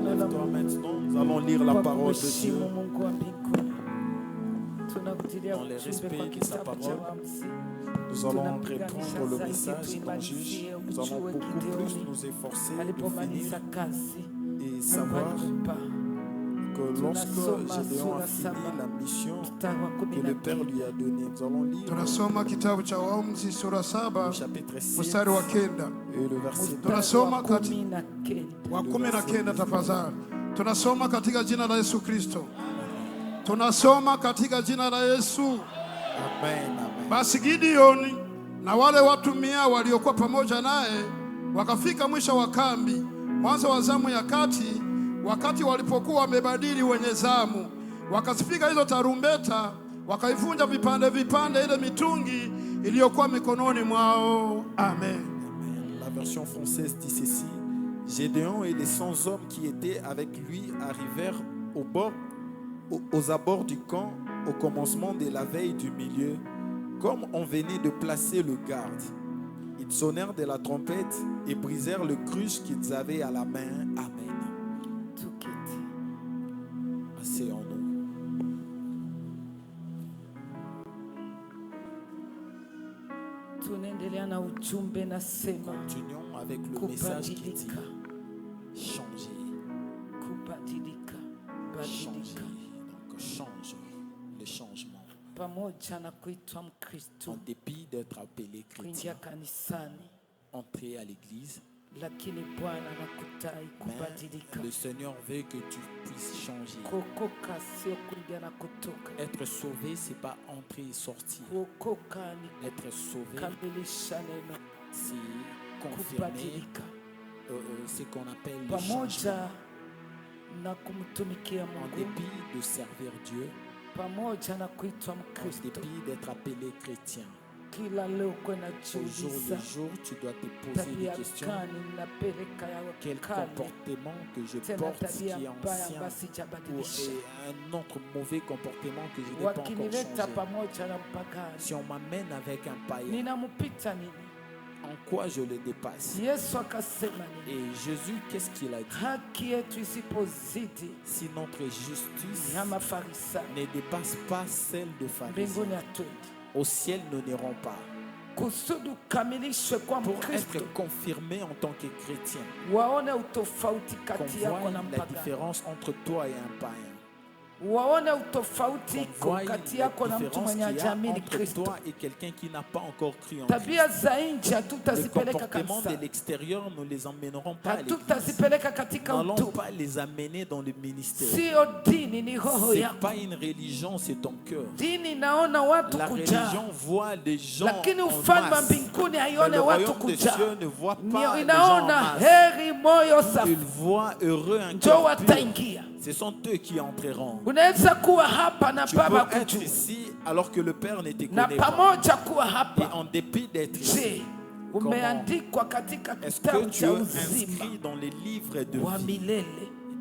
Lève-toi maintenant, nous allons lire la parole de Dieu. Dans le respect de sa parole, nous allons répondre le message qu'on juge. Nous allons beaucoup plus nous efforcer de finir et savoir que lorsque Gédéon a fini la mission que le Père lui a donnée, nous allons lire Tunasoma kitabu cha Waamuzi sura 7 le chapitre 6 mstari wa 9. et le verset 2. Tunasoma wa 19 tafadhali. Tunasoma katika jina la Yesu Kristo. Tunasoma katika jina la Yesu. Amen, amen. Basi Gideoni na wale watu 100 waliokuwa pamoja naye wakafika mwisho wa kambi, mwanzo wa zamu ya kati, wakati walipokuwa wamebadili wenye zamu. Wakazipiga hizo tarumbeta, wakaivunja vipande vipande ile mitungi iliyokuwa mikononi mwao. Amen. Amen. La version française dit ceci: Gédéon et les 100 hommes qui étaient avec lui arrivèrent aux abords du camp au commencement de la veille du milieu, comme on venait de placer le garde. Ils sonnèrent de la trompette et brisèrent le cruche qu'ils avaient à la main. Amen. Asseyons-nous. Continuons avec le message qui dit changer. Changer. Donc change le changement. En dépit d'être appelé chrétien, entrer à l'église, mais le Seigneur veut que tu puisses changer. Être sauvé, c'est pas entrer et sortir. Être sauvé, c'est confirmer ce qu'on appelle le changement. En dépit de servir Dieu, en dépit d'être appelé chrétien, au jour le jour, tu dois te poser des questions. Quel comportement que je porte qui est ancien, ou un autre mauvais comportement que je n'ai pas encore changé. Si on m'amène avec un païen, en quoi je le dépasse? Et Jésus, qu'est-ce qu'il a dit? Si notre justice ne dépasse pas celle de pharisiens, au ciel nous n'irons pas. Pour être confirmé en tant que chrétien, qu'on voit la différence entre toi et un païen. Qu'on voit la différence qu'il y a entre toi et quelqu'un qui n'a pas encore cru en Christ. Les comportements de l'extérieur, nous ne les emmènerons pas à l'église. Nous n'allons pas les amener dans le ministère. Ce n'est pas une religion, c'est ton cœur. La religion voit des gens en masse, mais le royaume des cieux ne voit pas les gens en masse. Il voit heureux un cœur pur. Ce sont eux qui entreront. Tu peux être ici alors que le Père ne te connaît pas. Et en dépit d'être ici, est-ce que tu es inscrit dans les livres de vie,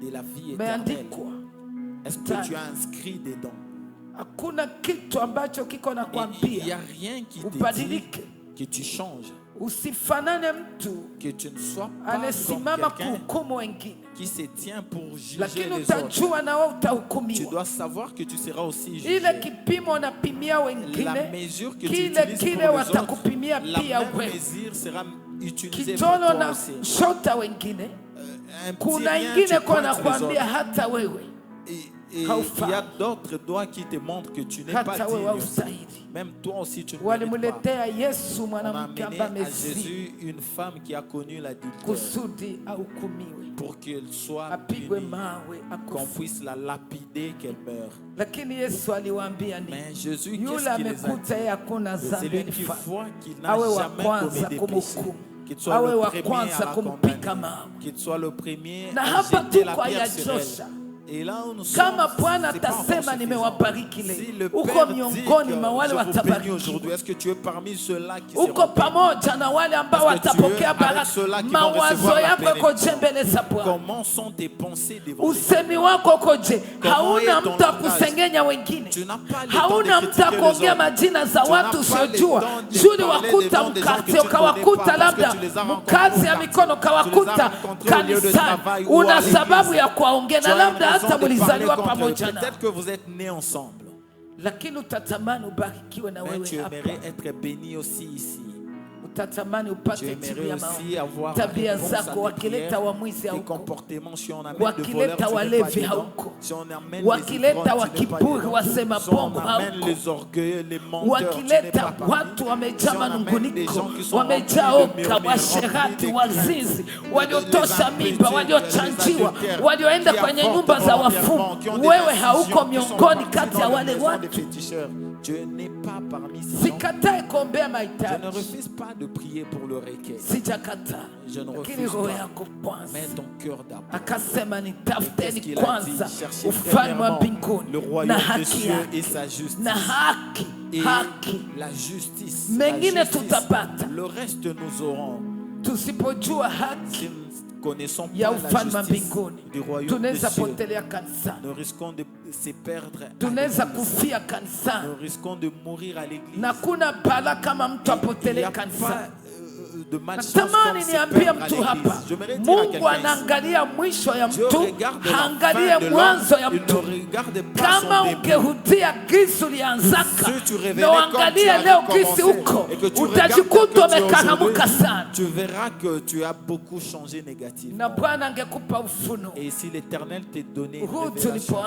de la vie éternelle? Est-ce que tu es inscrit dedans? Il n'y a rien qui te dit que tu changes. Que tu ne sois pas comme quelqu'un qui se tient pour juger les autres. Tu dois savoir que tu seras aussi jugé. La mesure que tu utilises pour les autres, la même mesure sera utilisée pour toi aussi. Un petit rien, tu pointes les autres. Et il y a d'autres doigts qui te montrent que tu n'es pas digne. Même toi aussi, tu ne mérites pas. On a amené à Jésus une femme qui a connu l'adultère pour qu'elle soit punie, qu'on puisse la lapider, qu'elle meure. Mais Jésus, qu'est-ce qu'il les a dit? C'est lui qui voit qu'il n'a jamais commis des péchés. Qu'il soit le premier à la condamner. Qu'il soit le premier à jeter la pierre sur elle. Et Kama Bwana atasema nimewabariki leo, uko miongoni mwa wale watabarikiwa. Est-ce que tu es parmi ceux-là qui uko pamoja na wale ambao watapokea baraka? Mawazo yako koje mbele za Bwana? Comment sont tes pensées devant usemi wako koje? Hauna mtu akusengenya wengine, hauna mtu akuongea majina za watu usiojua. Juli wakuta mkate ukawakuta labda mkazi ya mikono kawakuta kanisani, una sababu ya kuwaongea na labda hata mlizaliwa pamoja na. Peut-être que vous êtes nés ensemble. Lakini utatamani ubarikiwe na wewe hapa. Tu aimerais être béni aussi ici. Utatamani upate tabia zako, wakileta wamwizi hauko, wakileta walevi hauko, wakileta wakiburi wasema bongo hauko, wakileta watu wamejaa manunguniko, wamejaa oka, washerati, wazinzi, waliotosha mimba, waliochanjiwa, walioenda kwenye nyumba za wafumu, wewe hauko miongoni kati ya wale watu. Je n'ai pas parmi ces gens. Je ne refuse pas de prier pour le requête. Je ne refuse pas. Mets ton cœur d'abord. Qu'est-ce qu'il a dit? Cherchez premièrement le royaume des cieux et sa justice. Et la justice. Le reste nous aurons. Connaissons pas la justice du royaume des cieux. Nous risquons de se perdre. Nous risquons de mourir à l'église. Il n'y a pas de malchance comme se perdre à l'église. Je me Mungu anaangalia mwisho ya mtu, haangalie mwanzo ya mtu. Kama ungehudia gisi ulianzaka na uangalie leo gisi uko, utajikuta umekaramuka sana. Tu verras que tu as beaucoup changé négativement. Na Bwana angekupa ufunuo. Et si l'Éternel t'a donné une révélation,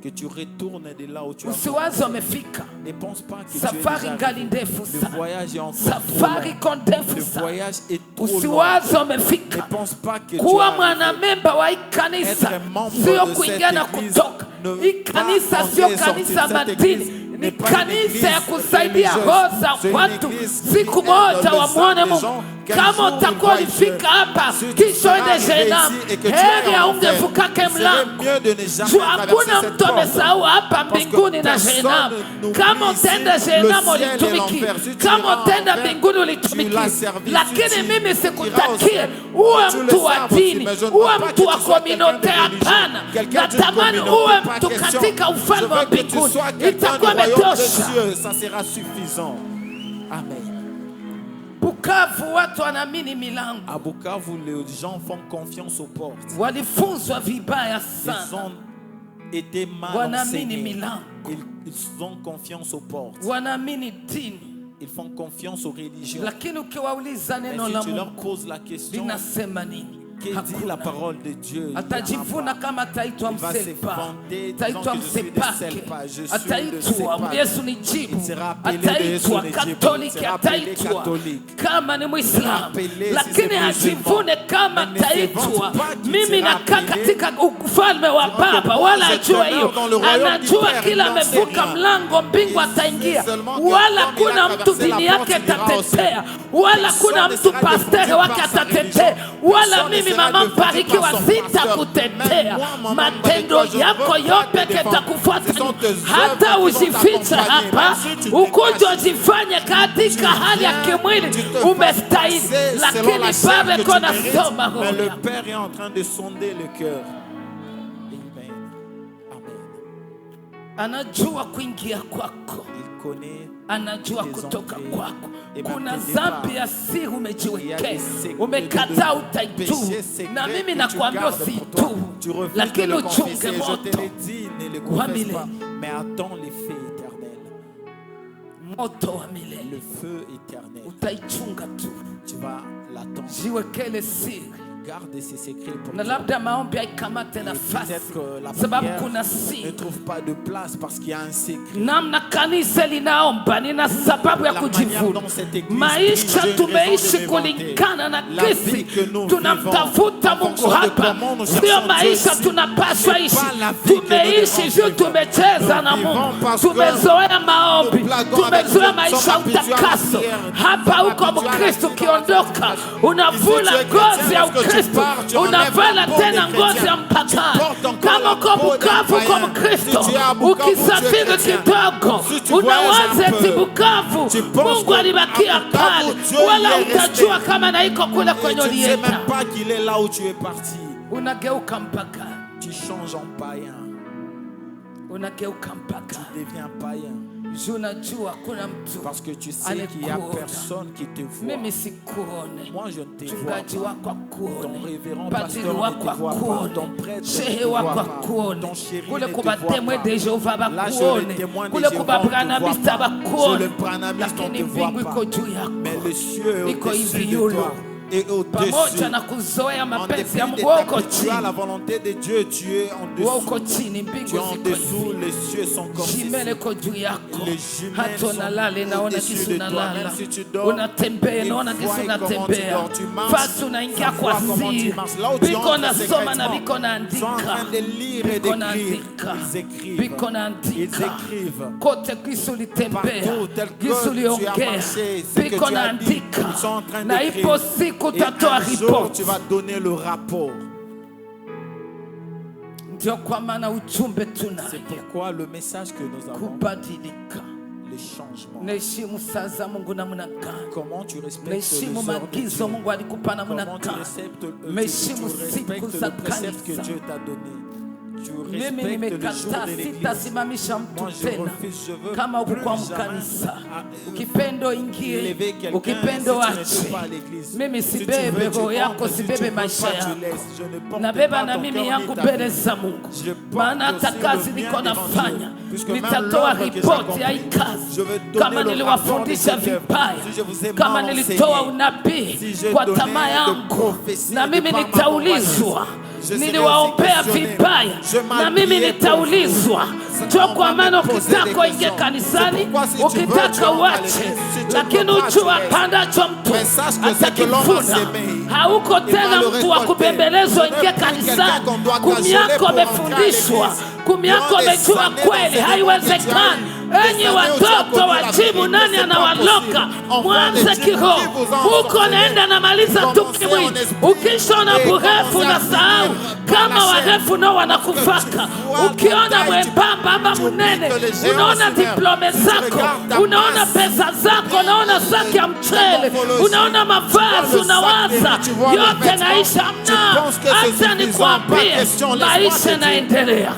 que tu retournes de là où tu as usiwaze umefika. Ne pense pas que safari ngali ndefu sana. Le voyage est encore safari trop long. Ndefu sana. Le voyage est trop long. Usiwaze umefika. Ne pense pas que kuwa mwanamemba wa kanisa sio kuingia na kutoka. Hii kanisa sio kanisa matini, ni kanisa ya kusaidia roho za watu siku moja wamwone Mungu. Kama utakuwa ulifika hapa kisha ende Jehanamu, heri aungefukake mlango. Hakuna mtu amesahau hapa mbinguni na Jehanamu. Kama utenda Jehanamu ulitumiki, kama utenda mbinguni ulitumiki. Lakini mimi sikutakie uwe mtu wa dini, uwe mtu wa komunote. Hapana, natamani uwe mtu katika ufalme wa mbinguni. Itakuwa imetosha. Ça sera suffisant. Amen. Bukavu watu wanaamini milango. À Bukavu, les gens font confiance aux portes. Walifunzwa vibaya sana. Ils ont été mal enseignés. Ils ont confiance aux portes. Wanaamini dini. Ils font confiance aux religions. Lakini ukiwauliza neno la Mungu, si tu leur poses la question, linasema nini? Qui dit la parole de Dieu? Atajivuna kama ataitwa msepa, ataitwa msepake, ataitwa ataitwa Yesu ni jibu, ataitwa Katoliki, ataitwa kama ni Muislamu. Lakini ajivune kama ataitwa mimi nakaa katika ufalme wa Baba, wala ajua hiyo. Anajua kila amevuka mlango mbingu ataingia, wala kuna mtu dini yake atatetea, wala kuna mtu pasteri wake atatetea, wala mimi mama mbarikiwa sitakutetea. Matendo yako yote kitakufuata. Hata ujifiche hapa, ukuje ujifanye katika hali ya kimwili umestahili, lakini Baba kona soma roho. Le Père est en train de sonder le cœur. Amen. Anajua kuingia kwako, anajua kutoka kwako. Kuna dhambi ya siri umejiwekea, umekataa utaitu. Na mimi nakwambia usitu, lakini uchunge moto wa milele. Moto wa milele utaichunga tu. Jiwekele siri. Garde ces secrets pour na labda maombi haikamate nafasi, sababu kuna siri. Ne trouve pas de place parce qu'il y a un secret. Namna kanisa linaomba nina sababu ya kujivuna. Maisha tumeishi kulingana na kisi tunamtafuta Mungu hapa, sio maisha tunapaswa ishi. Tumeishi juu tumecheza na Mungu, tumezoea maombi, tumezoea maisha utakaso. Hapa uko Mkristo, ukiondoka unavula ngozi ya Mkristo unavala tena ngozi ya mpakani. Kama uko Bukavu kwa Mkristo, ukisafiri kidogo unawaza eti Bukavu Mungu alibakia pale, wala utajua kama na iko kule kwenye ulienda. Unageuka mpaka. Tu changes en païen. Unageuka mpaka. Tu deviens païen. Parce que tu sais qu'il n'y a personne qui te voit. Moi je ne te vois pas. Ton révérend pasteur ne te voit pas. Ton prêtre ne te voit pas. Ton chéri ne te voit pas. Là je le témoin de Jéhovah, on ne te voit pas. Je le branamiste, on ne te voit pas. Mais le cieux est au-dessus de toi. Et au-dessus, en dépit tu as la volonté de Dieu, tu es en dessous. Tu es en dessous, les cieux sont comme ceci. Les jumelles sont au-dessus de toi. Même si tu dors, ils voient comment tu dors. Tu marches, ils voient comment tu marches. Là où tu entres secrètement, ils sont en train de lire et d'écrire. Ils écrivent. Partout, tel que tu as marché, ce que tu as dit, ils sont en train d'écrire. Et un jour, tu vas donner le rapport. C'est pourquoi le message que nous avons, le changement. Comment tu respectes les ordres de Dieu? Comment tu respectes le précepte que Dieu t'a donné? Tu respectes le jour de l'église. Moi je refuse, je veux plus jamais élever quelqu'un si tu n'es pas à l'église. Si tu veux, tu entres, si tu veux pas, tu laisses. Je ne porte pas ton cœur ni ta vie. Je porte aussi le mien devant Dieu. Puisque même l'œuvre que j'accomplis, je veux donner le rapport de cette œuvre. Si je vous ai mal enseigné, si je donnais de prophéties, de paroles, niliwaombea vibaya na mimi nitaulizwa. Kwa maana ukitaka ingia kanisani, ukitaka uache, lakini ujua pandacho mtu atakivuna. Hauko tena mtu wa kubembelezwa ingia kanisani. Kumi yako umefundishwa, kumi yako umejua kweli, haiwezekani. Enyi watoto wajibu, nani anawaloka? Mwanze kiroho. Huko naenda na maliza tu kimwili. Ukishona burefu na sahau kama warefu nao wanakufaka. Ukiona mwembamba ama munene, unaona diplome zako, unaona pesa zako, unaona saki ya mchele, unaona mavazi, unawaza yote naisha. Mna acha nikwambie, maisha naendelea.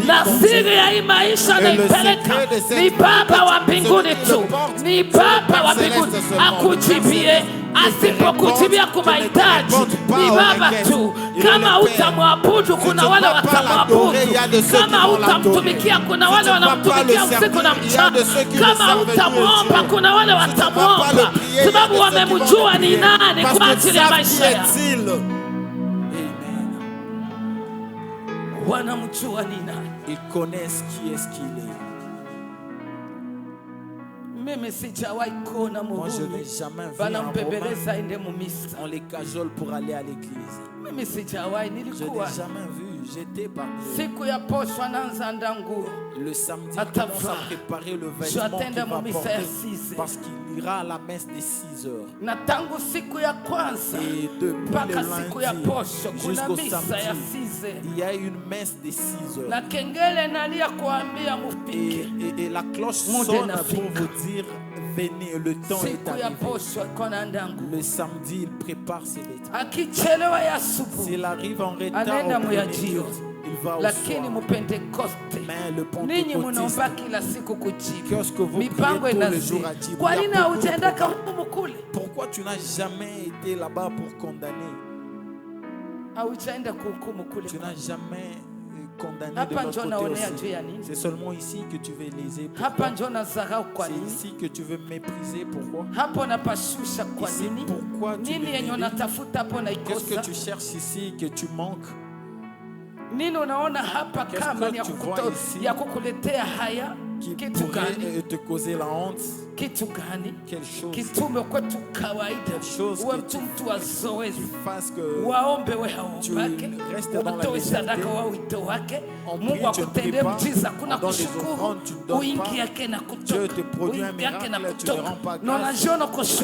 Na siri ya hii maisha naipeleka ni Baba wa mbinguni tu. Ni Baba wa mbinguni akujibie. Asipokujibia kwa mahitaji ni Baba tu. Kama utamwabudu kuna wale watamwabudu. Kama utamtumikia kuna wale wanamtumikia usiku na mchana. Kama utamwomba kuna wale watamwomba, sababu wamemjua ni nani kwa ajili ya maisha yao. Wanamjua ni nani. Ils connaissent qui est-ce qu'il est. Moi je n'ai jamais vu un Romain, on les cajole pour aller à l'église. Je n'ai jamais vu, j'étais parmi eux. Le samedi, il commence à préparer le vêtement qu'il va porter parce qu'il ira à la messe des 6 heures. Et depuis le lundi jusqu'au samedi, il y a une messe des 6 heures. Et la cloche sonne pour vous dire venez, le temps est arrivé. Le samedi, il prépare ses vêtements. S'il arrive en retard au premier culte, il va au soir. Mais le pentecôtiste, qu'est-ce que vous priez tous les jours à Dieu? Pourquoi tu n'as jamais été là-bas pour condamner? Tu n'as jamais condamné de l'autre côté aussi. C'est seulement ici que tu veux léser. C'est ici que tu veux mépriser. Pourquoi? Ici, pourquoi tu veux? Qu'est-ce que tu cherches ici que tu manques? Qu'est-ce que tu vois ici qui pourrait te causer la honte. Quelle chose qui fasse que tu restes dans la légèreté. On prie, tu ne pries pas. Dans les offrandes, tu ne donnes pas. Dieu te produit un miracle, tu ne rends pas grâce. Tu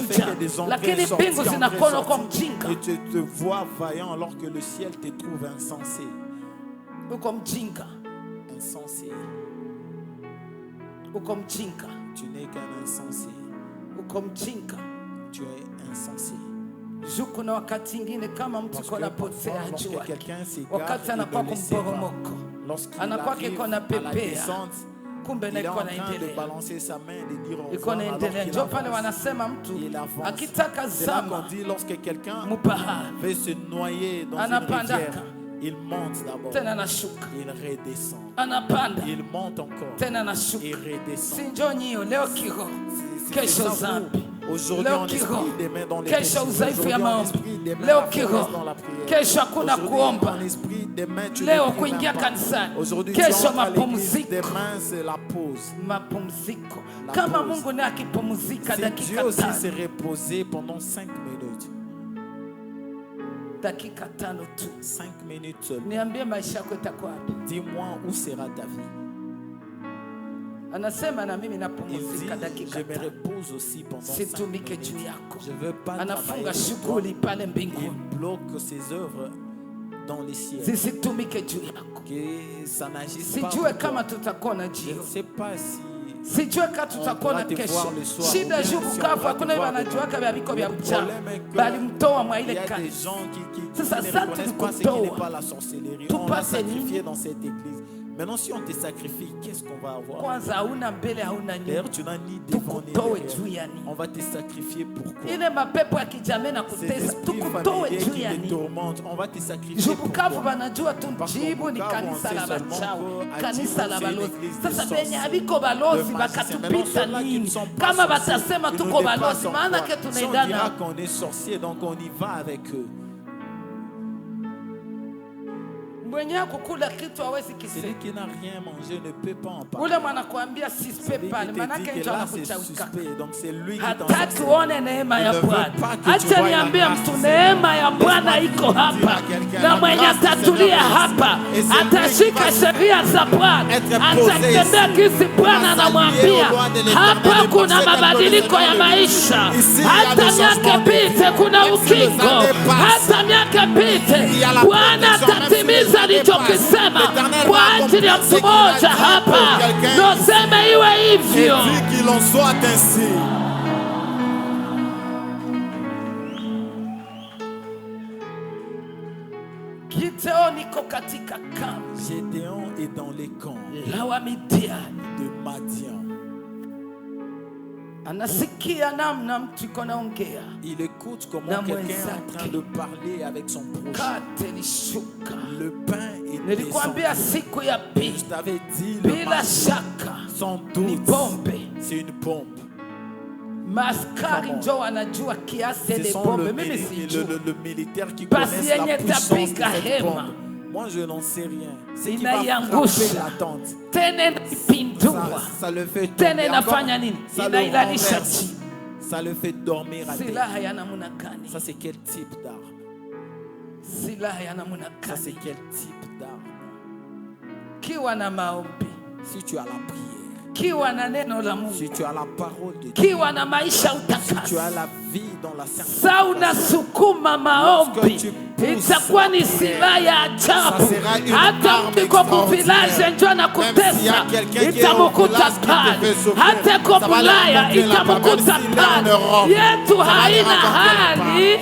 fais que des entrées sorties, et tu te vois vaillant alors que le ciel te trouve insensé. Insensé. Tu n'es qu'un insensé. Tu es insensé. Parce que lorsque quelqu'un s'égare et ne le sait pas, lorsqu'il arrive à la descente, il est en train de balancer sa main et de dire au revoir alors qu'il avance. Il avance. C'est là qu'on dit lorsque quelqu'un veut se noyer dans une rivière, il monte d'abord, il redescend, il monte encore, il redescend. Aujourd'hui en esprit, demain dans les péchés. Aujourd'hui en esprit, demain la faiblesse dans la prière. Aujourd'hui en esprit, demain tu ne pries même pas. Aujourd'hui tu entres à l'église, demain c'est la pause. Si Dieu aussi s'est reposé pendant 5 minutes. 5 minutes seulement. Dis-moi où sera ta vie. Il dit, je me repose aussi pendant 5 minutes. Je ne veux pas travailler sur toi. Il bloque ses œuvres dans les ciels. Que ça n'agisse pas pour toi. Je ne sais pas si tutakuona kesho. Shida juu Bukavu hakuna wanajuaka vya viko vya mchana. Bali mtoa mwa ile kanisa. Sasa sasa tukutoa. Tupase nini dans cette église? Maintenant, si on te sacrifie, qu'est-ce qu'on va avoir? D'ailleurs, tu n'as ni devant ni derrière. On va te sacrifier pourquoi? Ces esprits familiers qui te tourmentent, on va te sacrifier pourquoi? Parce qu'on sait seulement qu'à Dieu, c'est une église de sorciers. Maintenant, ceux-là qui ne sont pas sorciers, ils nous dépassent en quoi? Si on dira qu'on est sorcier, donc on y va avec eux. Celui qui n'a rien mangé ne peut pas en parler. Celui qui te dit que là c'est suspect, donc c'est lui qui t'en sort. Il ne veut pas que tu vois la grâce. Neema ya Bwana iko hapa na mwenye atatulia hapa atashika sheria za Bwana, atatembea kisi Bwana anamwambia. Hapa kuna mabadiliko ya maisha, hata miaka pite kuna ukingo, hata miaka pite Bwana atatimiza alichokisema kwa ajili ya mtu mmoja hapa. Noseme iwe hivyo. Qu'il en soit ainsi. Gédéon est dans les camps de Madian. Il écoute comment quelqu'un est en train de parler avec son prochain. Le pain est descendu. Je t'avais dit, le matin, sans doute, c'est une bombe. Ce sont le militaire qui connaît la puissance de cette bombe. Moi, je n'en sais rien. Ce qui va frapper la tente, ça le fait tomber encore, ça le renverse, ça le fait dormir à terre. Ça, c'est quel type d'arme? Ça, c'est quel type d'arme? Si tu as la prière, si tu as la parole de Dieu, si tu as la vie dans la sanctification, itakuwa ni silaha ya ajabu. Hata mko kuvilaje njoo na kutesa, itamukuta pale. Hata kwa Bulaya itamukuta pale. Yetu haina hali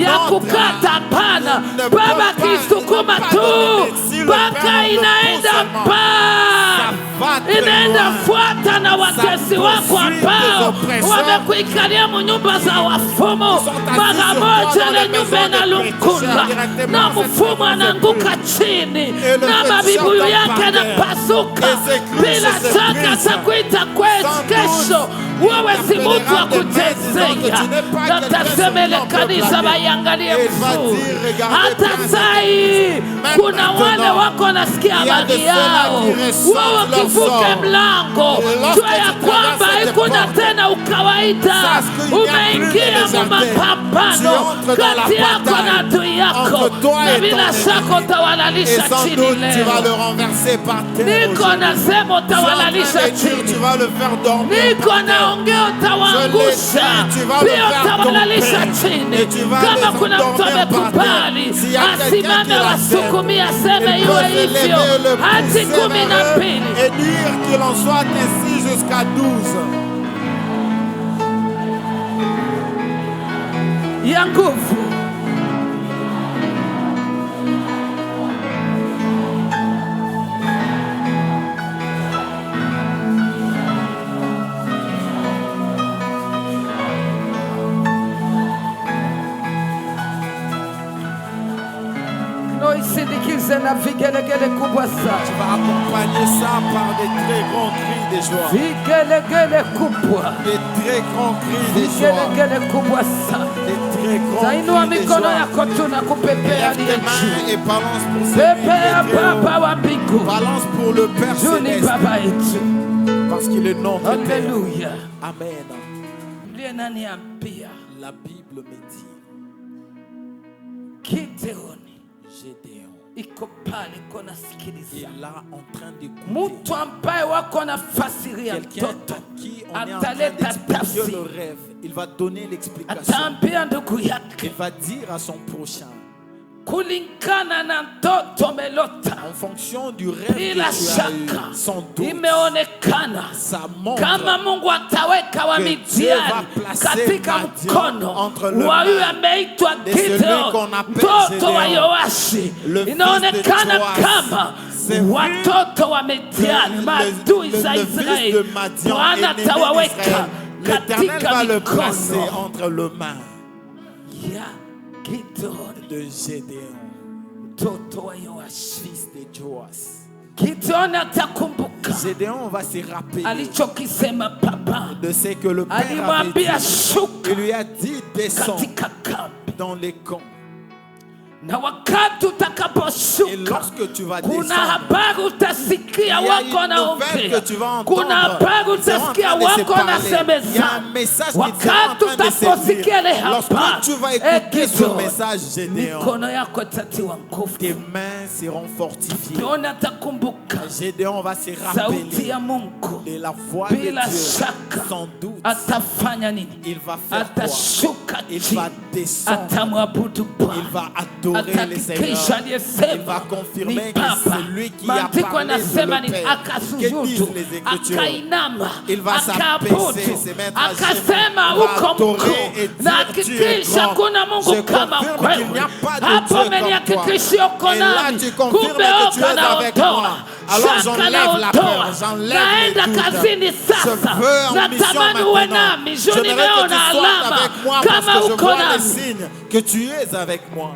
ya kukata pana. Baba kisukuma tu mpaka inaenda paa, inaenda fuata na watesi wako ambao wamekuikalia nyumba za wafumu. Mara moja na nyumba na lumkula na mfumu anaanguka chini na mabibuyu yake yanapasuka. Bila shaka atakuita kesho wewe si mtu wa kuchezea. Natasema kanisa bayangalie mzuri. Hata sai kuna wale wako nasikia habari yao, wewe kivuke mlango, jua ya kwamba hakuna tena ukawaida. Umeingia mu mapambano kati yako na adui yako, na bila shaka utawalalisha chini leo. Niko nasema utawalalisha chini, niko naongea utawangusha, pia utawalalisha chini. Kama kuna mtu amekubali asimame wasukumie, aseme iwe hivyo hadi 12. Et dire qu'il en soit ainsi jusqu'à 12. Ya nguvu. Isindikize na vigelegele kubwa sana. Tu vas accompagner ça par des très grands cris de joie. Vigelegele kubwa. Des très grands cris de joie. Vigelegele kubwa sana. Des très grands Zainua cris de mikono joie. yako tunakupepea Lève tes mains et balance pour Pepea Baba wa celui mbingu. balance pour le Père Juni Céleste. Baba yetu. Parce qu'il est notre Père. Alléluia. Amen. Biblia inaniambia La Bible me dit, Gideoni Gédéon iko pale kona sikiliza. est là en train d'écouter. Mtu ambaye wako na fasiria Quelqu'un mtoto à qui on est en train ataleta d'expliquer tafsiri, le rêve. Il va donner l'explication. ataambia ndugu yake Il va dire à son prochain, kulingana na ndoto melota, en fonction du rêve bila que tu as shaka eu, sans doute, imeonekana ça montre kama Mungu ataweka wa que Midiani Dieu va placer katika Madian mkono entre le wa huyu main ameitwa de celui Gideon, qu'on appelle mtoto wa Gédéon, Yoashi. le fils de Inaonekana Joas. kama C'est vrai watoto wa Midiani, maadui za le fils Israeli, de Madian, Bwana ennemi atawaweka d'Israël, l'Éternel katika va le placer mikono entre le main ya Gideon, de Gédéon, mtoto wa Yoashi. fils de Joas. Gideon atakumbuka Gédéon va se rappeler alichokisema papa. de ce que le Père avait Alimwambia dit. shuka Il lui a dit, descends katika kambi, dans les camps. na wakati Et utakaposhuka lorsque tu vas kuna descendre, habari utasikia il y a wako une nouvelle naongea, que tu vas entendre. kuna habari Ils seront en utasikia train de se wako parler. Il y a nasemezana. un message qui sera en Wakati train de se utaposikia ile dire. Lorsque habari, tu vas écouter ce Gideon, message, Gédéon, mikono yako itatiwa nguvu. tes mains seront fortifiées. Gideon atakumbuka Gédéon va se sauti rappeler ya Mungu, de la voix de bila Dieu. shaka Sans doute, atafanya nini? il va faire quoi? Atashuka Il chini, va descendre. atamwabudu Il Bwana, va adorer le Seigneur. atahakikisha Il aliyesema va ni confirmer que Baba. c'est lui qui a Maandiko parlé, anasema le nini? Père. Que Akasujudu, disent les Écritures? akainama, Il va akaabudu, s'abaisser, se mettre à genoux, akasema il va uko adorer et mkuu, dire, na tu es hakikisha grand. kuna Je Mungu kama confirme qu'il n'y wewe. a pas de Hapo Dieu comme umenihakikishia uko toi. Et là, nami, tu confirmes kumbe que tu es oka avec naondoa, moi. Alors shaka j'enlève la naondoa, peur, j'enlève naenda les doutes. kazini Je sasa, veux en mission natamani uwe maintenant. nami, juu J'aimerais que tu nimeona sois alama avec moi parce kama que je uko vois les nami. signes que tu es avec moi.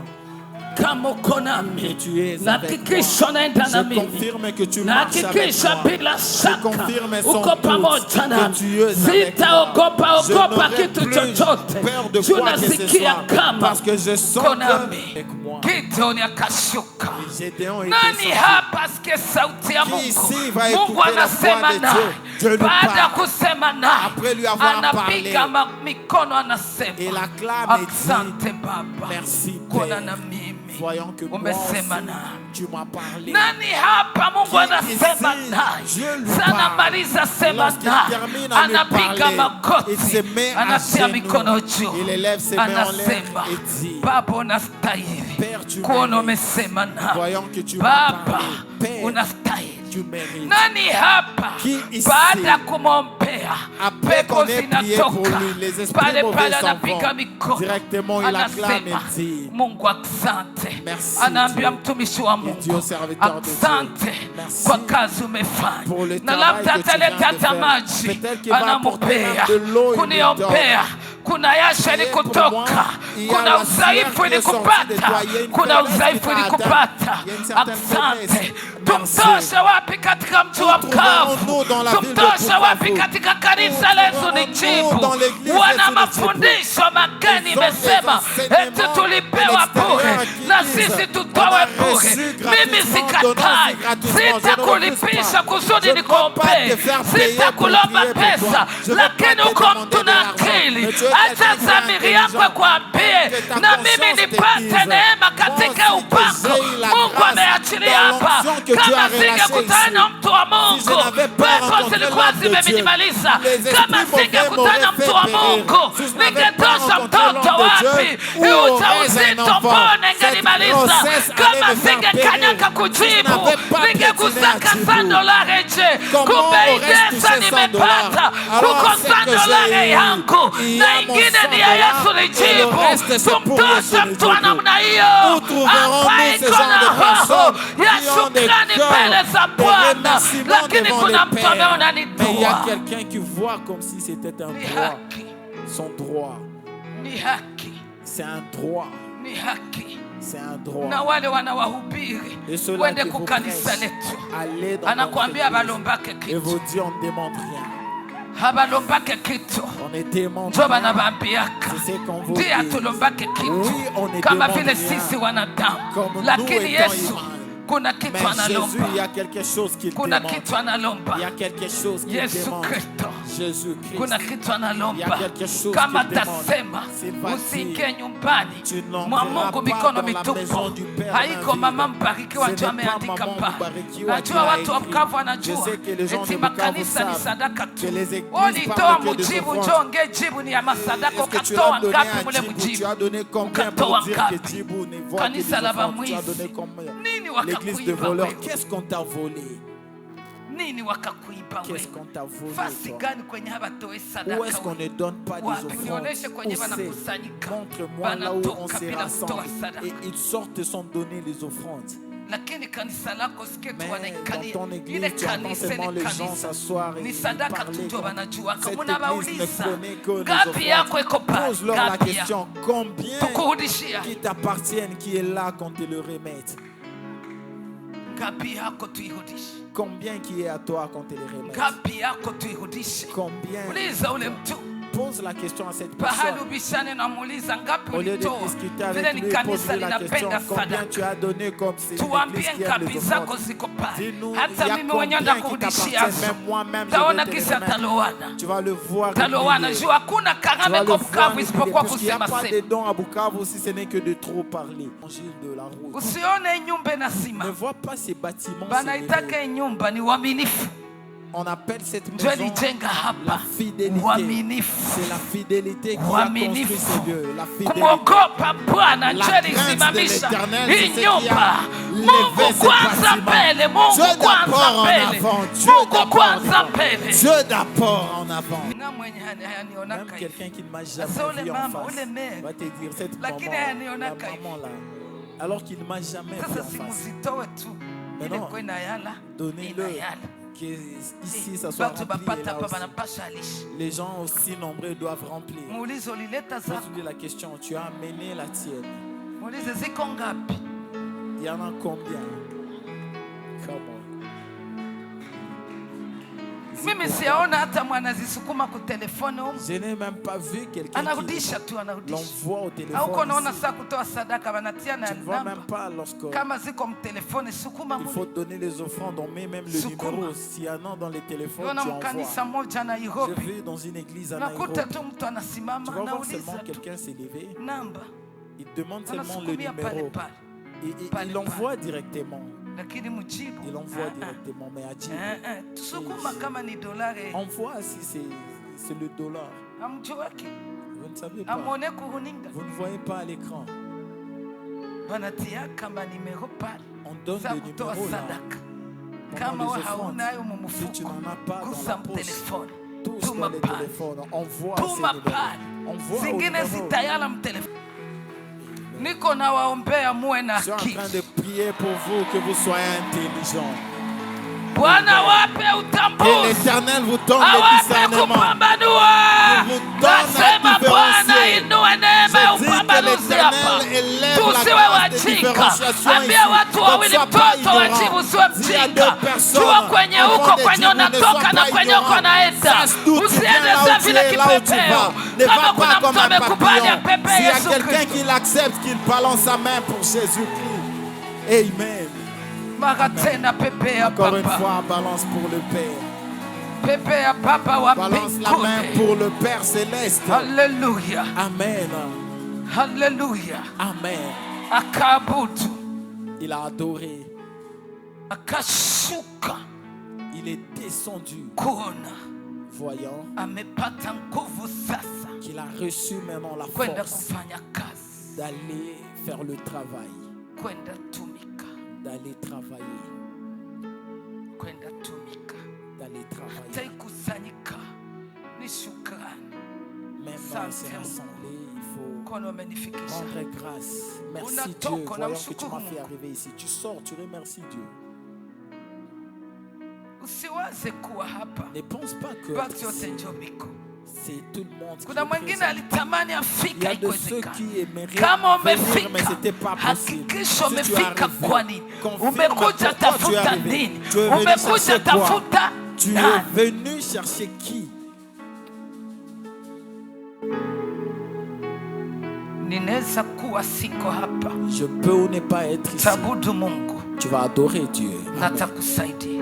Kama uko nami, tu es nahakikisha naenda na Je mimi, confirme que tu marches avec nahakikisha moi. bila Je shaka confirme sans uko doute pamoja nami. que tu es avec Sitaogopa moi. Je ogopa n'aurai kitu plus chochote, peur de juu quoi que ce nasikia soit, kama parce que je sens uko que nami. avec moi. Gideoni akashuka. Gédéon était Nani sorti. hapa asikie sauti ya Qui Mungu? ici va Mungu écouter la anasema voix de naye. Dieu? Dieu lui Baada ya parle. kusema naye, Après lui avoir anapiga parlé, mikono, anasema il acclame et dit, asante Baba, merci, kuona Père. na mimi Voyons que moi umesema aussi, naye. tu m'as parlé. Nani hapa Mungu Qui anasema ici, naye? Dieu lui Sana parle. maliza sema Lorsqu'il naye, termine à lui anapiga parler, magoti, il se met à anatia genoux. mikono juu, Il élève ses mains en l'air anasema et dit, Baba unastahili Père, tu kuona mérites. umesema naye. Voyons que tu m'as Baba parlé. Père, unastahili. tu mérites. Nani hapa Qui ici, baada ya kumwombea après pepo qu'on ait prié pour zinatoka lui, les esprits pale mauvais pale, s'en anapiga vont. mikono, Directement, il acclame anasema et dit, Mungu asante. Merci, Anaambia Dieu. mtumishi wa Et Dieu, Mungu serviteur de Dieu. asante Merci kwa kazi umefanya, pour le na travail labda que tu viens ataleta de hata faire. maji, Peut-être qu'il va apporter anamombea même de l'eau et kuniombea. Kuna yasha Priez pour ilikutoka, moi. Il y a kuna la udhaifu sueur qui est sortie de ilikupata, toi. Il y a une kuna faiblesse udhaifu qui t'a ilikupata. atteint. Il y a une certaine Asante faiblesse. remercier. Retrouvons-nous dans la ville de Bukavu. Retrouvons-nous dans l'église mafundisho mageni imesema eti tulipewa bure na sisi tutoe bure. Mimi sikatai, sitakulipisha kusudi nikuombee, sitakulomba pesa, lakini uko mtu na akili, acha dhamiri yako kuambie na mimi nipate neema katika upako Mungu ameachilia hapa. Kama singekutana mtu wa Mungu, pepo zilikuwa zimeminimaliza. Kama singekutana mtu wa Mungu, ningetosha mtoto wapi? Ujauzito mbona ingenimaliza? Kama singekanyaka kujibu, ningekusaka $100 nje. Kumbe idesa nimepata, kuko $100 yangu na ingine ni ya Yesu lijibu. Tumtosha mtu wa namna hiyo ambaye iko na roho ya shukrani mbele za Bwana. Lakini kuna mtu ameona ni dua. Il y a quelqu'un qui voit comme si c'était un droit. Son droit. C'est un droit. C'est un droit. Na wale wanawahubiri wende kukanisa letu, anakuambia balombake kitu. Et vous dit on ne demande rien. Habalombake kitu. On ne demande rien. Joba nabambiaka. Ndia tulombake kitu. Kama vile sisi wanadamu. Lakini Yesu kuna kitu analomba. Il y a quelque chose qu'il kuna kitu analomba. Il y a quelque chose qu'il demande. Jésus-Christ. Kuna kitu analomba. Kama tasema usiingie nyumbani mwa Mungu mikono mitupu, haiko mama mbarikiwa ndio ameandika pa. Najua watu wa Bukavu wanajua eti makanisa ni sadaka tu. Ulitoa mjibu njonge jibu ni ya masadaka, ukatoa ngapi mule mjibu? Ukatoa ngapi? Kanisa la bamwizi. Nini l'église de voleurs, qu'est-ce qu'on t'a volé? Qu'est-ce qu'on t'a volé? Où est-ce qu'on ne donne pas des offrandes? Montre-moi là où on s'est rassemblé. Et ils sortent sans donner les offrandes. Mais dans ton église, tu entends seulement les gens s'asseoir et parler. Cette église ne connaît que les offrandes. Pose-leur la question, combien qui t'appartiennent, qui est là qu'on te le remette? Combien qui est à toi qu'on te le remette? Combien? Pose la question à cette personne. Au lieu de discuter avec lui, pose-lui la question, combien tu as donné comme c'est l'église qui aime les offrandes. Dis-nous, il y a combien qui t'appartiennent, même moi-même, je vais te les remettre. Tu vas le voir. Tu vas le voir. Il n'y a pas de dons à Bukavu si ce n'est que de trop parler. Évangile de la route. Ne vois pas ces bâtiments. On appelle cette maison la fidélité. C'est la fidélité qui a construit ces lieux. La fidélité. La crainte de l'Éternel, c'est ce qui a levé ces bâtiments. Dieu d'abord en avant. Dieu d'abord en avant. Même quelqu'un qui ne m'a jamais vu en face va te dire cette maman, la maman là, alors qu'il ne m'a jamais vu en face. Mais non, donnez-le. Ici, ça soit rempli et là aussi. Les gens aussi nombreux doivent remplir. Pose-lui la question, tu as amené la tienne. Il y en a combien? Comment? Je n'ai même pas vu quelqu'un qui l'envoie au téléphone. Tu ne vois même pas lorsqu'il faut donner les offrandes, on met même le numéro. S'il y en a dans les téléphones, tu envoies. J'ai vu dans une église à Nairobi. Tu vas voir seulement quelqu'un s'est levé. Il demande seulement le numéro. Et il l'envoie directement. Il envoie directement, mais à Dieu. On voit si c'est le dollar. Vous ne savez pas. Vous ne voyez pas à l'écran. On donne le numéro là. Pendant les offrandes. Si tu n'en as pas dans la poche, tous dans les téléphones. On voit ces numéros. On voit au numéro. Je suis en train de prier pour vous que vous soyez intelligents. Que l'Éternel vous donne le discernement. Il vous donne à différencier. Je dis balozi hapa. Tusiwe wajinga. Ambia watu wawili mtoto wajibu usiwe mjinga. Jua kwenye uko kwenye unatoka na kwenye uko naenda. Usiende sa vile kipepeo. Kama kuna mtu amekubali apepe Yesu Kristo. Quelqu'un qui l'accepte, qu'il balance sa main pour Jésus-Christ. Amen. Encore une fois, balance pour le Père. Balance la main pour le Père céleste. Alléluia. Amen. Alléluia. Amen. Akabudu. Il a adoré. Akashuka. Il est descendu. Kuona. Voyant amepata nguvu sasa qu'il a reçu maintenant la kwenda force kufanya kazi, d'aller faire le travail, kwenda tumika, d'aller travailler, kwenda tumika, d'aller travailler. Taikusanyika ni shukrani. Même dans ces assemblées, il faut rendre grâce. Merci Dieu, voyons que tu m'as fait arriver ici. Tu sors, tu remercies Dieu. Ne pense pas que c'est tout le monde qui est présent. Il y a de ceux qui aimeraient venir, mais ce n'était pas possible. Si tu es arrivé, confirme pourquoi tu es arrivé. Tu es venu chercher quoi? Tu es venu chercher qui? Je peux ou ne pas être ici. Tu vas adorer Dieu.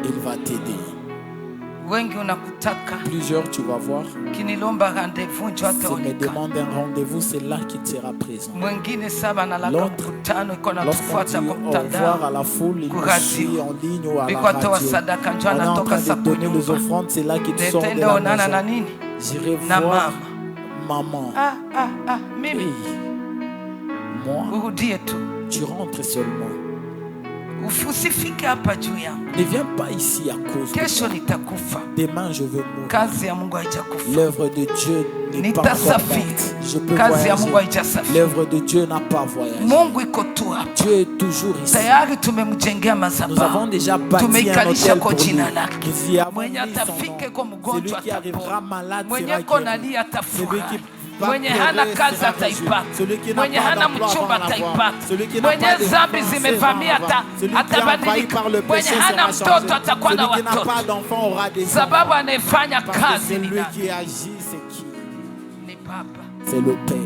Il va t'aider. Plusieurs, tu vas voir. S'il me demande un rendez-vous, c'est là qu'il sera présent. L'autre, lorsqu'on dit au revoir à la foule, il me suit en ligne ou à la radio. On est en train de donner les offrandes, c'est là qu'il sort de la maison. J'irai voir maman. Oui. Moi, tu rentres seulement. Ne viens pas ici à cause de moi. Demain je veux mourir. L'œuvre de Dieu n'est pas morte. Je peux voyager. L'œuvre de Dieu n'a pas voyagé. Dieu est toujours ici. Nous avons déjà bâti un hôtel pour lui. Nous y avons mis son nom. Celui qui arrivera malade sera guéri. Celui qui mwenye hana kazi ataipata, mwenye hana mchumba ataipata, mwenye dhambi zimevamia atabadilika, mwenye hana mtoto atakuwa na watoto, sababu anayefanya kazi ni nani? Ni Baba, c'est le Père.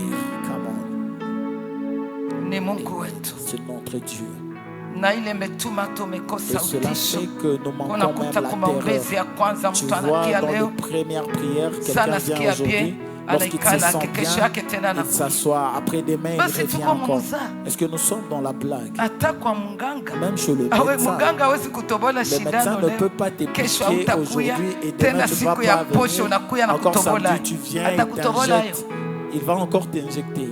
Ni Mungu wetu, c'est notre Dieu. Na ile metuma tumekosa utisho. Unakuta kwa maombezi ya kwanza mtu anakia leo, sana sikia bien, lorsqu'il se sent bien, il s'assoit. Après-demain, il revient encore. Est-ce que nous sommes dans la blague? Même chez le médecin ne peut pas t'épiquer aujourd'hui et demain tu ne vas pas venir. Encore samedi, tu viens, il t'injecte. Il va encore t'injecter.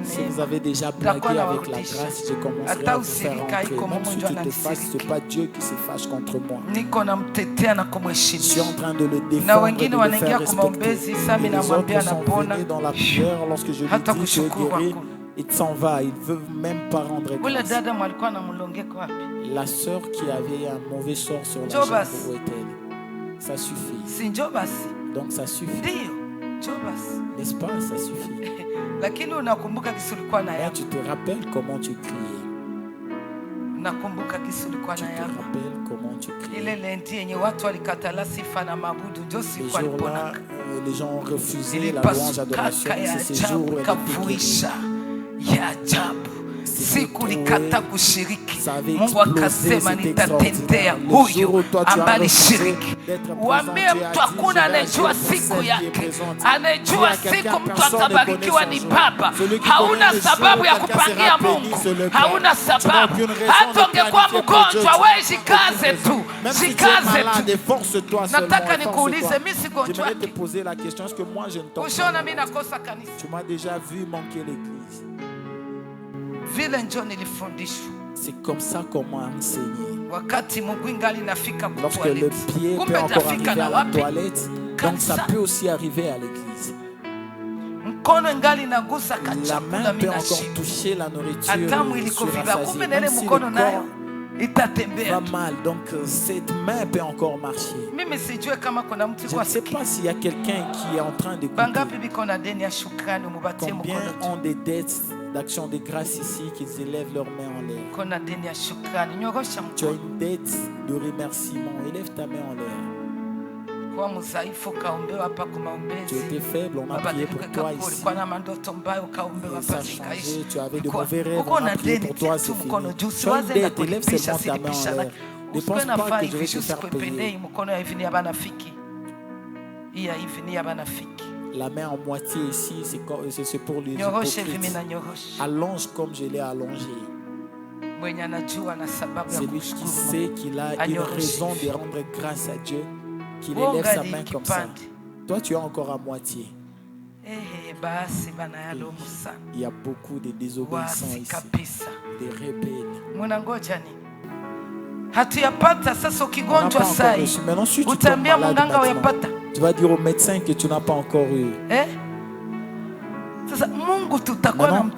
Si vous avez déjà blagué avec la grâce, je commencerai à vous faire entrer. Même si tu te fâches, ce n'est pas Dieu qui se fâche contre moi. Je suis en train de le défendre et de le faire respecter. Et les autres sont venus dans la prière lorsque je lui dis tu es guéri. Il s'en va, il ne veut même pas rendre grâce. La sœur qui avait un mauvais sort sur la jambe, où est-elle? Ça suffit. Donc ça suffit. N'est-ce pas? Ça suffit. Là, tu te rappelles comment tu criais. Tu te rappelles comment tu criais. Ces jours-là, les gens ont refusé la louange adoration. C'est ces jours où elle était siku nikata kushiriki, Mungu akasema nitatetea huyu ambaye alishiriki. Waambie mtu hakuna anayejua siku yake, anayejua siku mtu atabarikiwa ni Baba. Hauna sababu ya kupangia Mungu, hauna sababu. Hata ungekuwa mgonjwa, wewe jikaze tu, jikaze tu. Nataka nikuulize, mimi sigonjwa. Ushaona mimi nakosa kanisa? Tu m'as déjà vu manquer l'église. C'est comme ça qu'on m'a enseigné. Lorsque le pied peut encore arriver à la toilette, donc ça peut aussi arriver à l'église. La main peut encore toucher la nourriture sur rassasié. Même si le corps va mal, donc cette main peut encore marcher. Je ne sais pas s'il y a quelqu'un qui est en train d'écouter. Combien ont des dettes d'action de grâce ici, qu'ils élèvent leurs mains en l'air. Tu as une dette de remerciement, élève ta main en l'air. Tu étais faible, on a prié pour toi ici. Et ça a changé, tu avais de mauvais rêves, on a prié pour toi, c'est fini. Tu as une dette, élève seulement ta main en l'air. Ne pense pas que je vais te faire payer. La main en moitié ici, c'est pour les hypocrites. Allonge comme je l'ai allongé. C'est lui qui sait qu'il a une raison de rendre grâce à Dieu, qu'il élève sa main comme ça. Toi, tu es encore à moitié. Il y a beaucoup de désobéissants ici, des rebelles. Maintenant, si tu tombes malade maintenant, tu vas dire au médecin que tu n'as pas encore eu. Maintenant,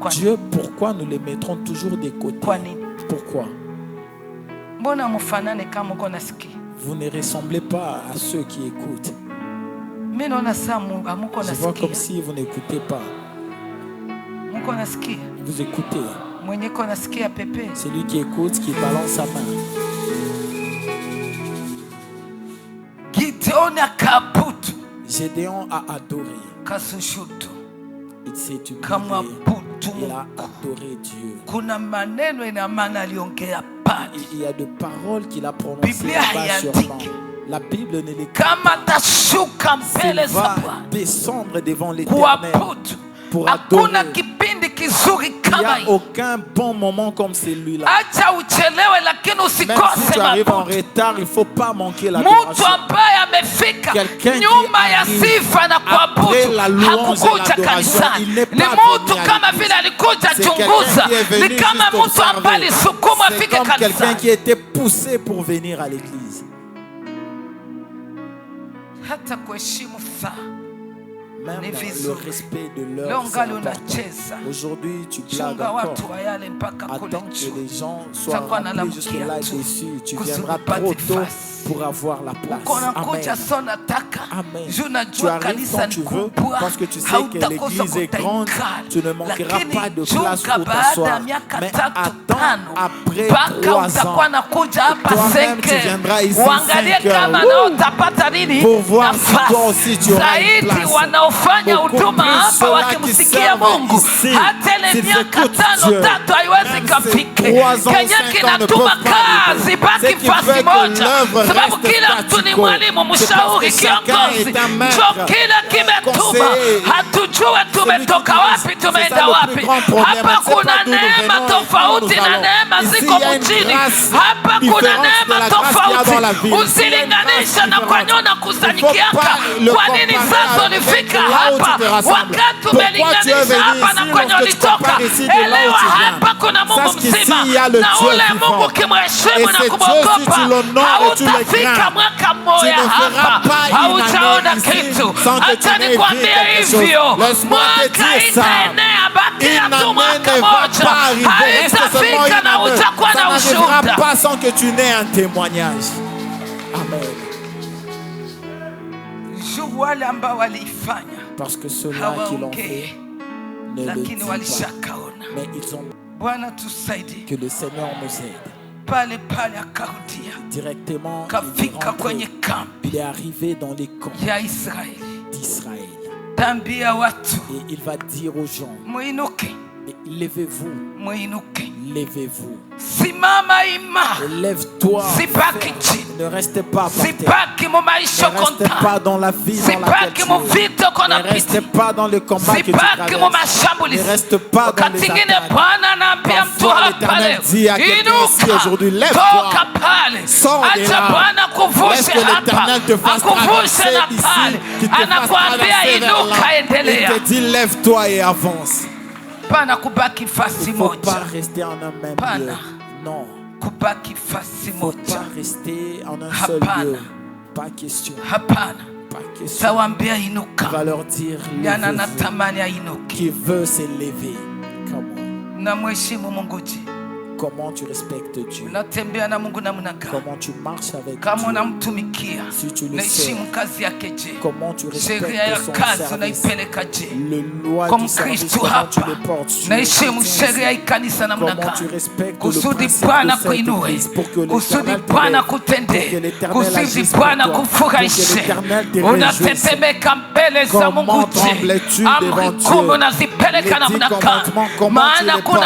Dieu, pourquoi nous les mettrons toujours de côté? Pourquoi? Vous ne ressemblez pas à ceux qui écoutent. Je vois comme si vous n'écoutez pas. Vous écoutez. Celui qui écoute, qui balance sa main. Gédéon a adoré. Il s'est humilié. Il a adoré Dieu. Il y a de paroles qu'il a prononcées là-bas sûrement. La Bible ne les dit pas. Il va descendre devant l'Éternel pour adorer. Il n'y a aucun bon moment comme celui-là. Même si tu arrives en retard, il ne faut pas manquer l'adoration. Quelqu'un qui arrive après la louange et l'adoration, il n'est pas venu à l'église. C'est quelqu'un qui est venu juste observer. C'est comme quelqu'un qui était poussé pour venir à l'église. Même le respect de l'heure. Aujourd'hui, tu blagues encore. Attends que les gens soient remplis jusque là dessus. Tu viendras trop tôt pour avoir la place. Amen. Amen. Tu arrives quand tu veux parce que tu sais que l'église est grande. Tu ne manqueras pas de place pour t'asseoir. Mais attends après 3 ans. Toi-même, tu viendras ici 5 heures pour voir si toi aussi tu auras une place. Huduma hapa wakimsikia Mungu hata ile miaka 5 haiwezi kufika. Kenya kinatuma kazi baki fasi moja, sababu kila mtu ni mwalimu, mshauri, kiongozi. Ndio kila kimetuma, hatujue tumetoka wapi, tumeenda wapi. Hapa kuna neema tofauti na neema ziko mjini. Hapa kuna neema tofauti, usilinganisha na kwa nyona kusanyikiaka. Kwa nini sasa ulifika hapa wakati umelinganisha hapa na kwenye ulitoka? Elewa hapa kuna Mungu mzima, na ule Mungu kimheshimu na kumwogopa hautafika mwaka mmoja hapa hautaona kitu. Acha nikwambie hivyo, mwaka itaenea, bakia tu mwaka moja, haitafika na utakuwa na ushuhuda. Pas sans que tu n'aies un témoignage. Amen. Wale ambao walifanya parce que ceux-là qui l'ont fait ne le disent pas, mais ils ont que le Seigneur nous aide. Directement il est arrivé dans les camps d'Israël et il va dire aux gens, levez-vous, levez-vous, lève-toi, ne reste pas par terre, ne reste pas dans la vie dans laquelle tu es, ne reste pas dans le combat que tu traverses, ne reste pas dans les attaques. Parfois l'Éternel dit à quelqu'un ici aujourd'hui, lève-toi, sors de là, laisse que l'Éternel te fasse traverser ici, qu'il te fasse traverser vers là. Il te dit lève-toi et avance. Il ne faut pas rester en un même lieu. Non. Il ne faut pas rester en un seul lieu. Pas question. Pas question. Il va leur dire levez-vous. Qui veut se lever. Come on. Comment tu respectes Dieu? Comment tu marches avec Dieu? Si tu le sais, comment tu respectes son service? Le loi du service, comment tu le portes sur le chrétien? Comment tu respectes le principe de cette église pour que l'Éternel agisse pour toi, pour que l'Éternel te réjouisse? Comment trembles-tu devant Dieu? Les 10 commandements, comment tu les portes?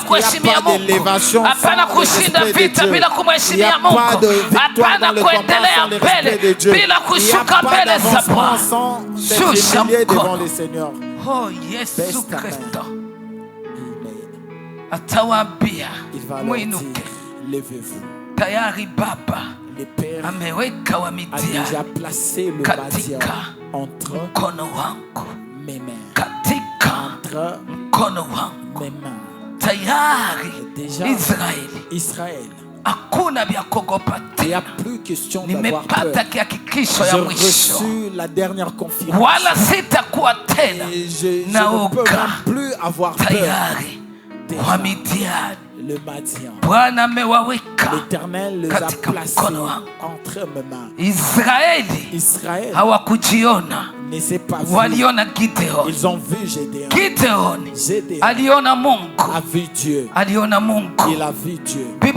Parce qu'il n'y a pas d'élévation sans le respect de Dieu. Il n'y a pas de victoire dans le combat sans le respect de Dieu. Il n'y a pas d'avancement sans être humilié devant le Seigneur. Oh, Jésus Christ. Atawambia, il va leur dire, levez-vous. Tayari Baba, le Père a déjà placé le Madia entre mes mains. Entre mes mains. Tayari déjà Israël. Il n'y a plus question d'avoir peur. J'ai reçu la dernière confirmation. Et je ne peux même plus avoir peur. Déjà, le Madian, l'Éternel les a placés entre mes mains. Israël ne s'est pas vu. Ils ont vu Gédéon. Gédéon a vu Dieu. Il a vu Dieu. Et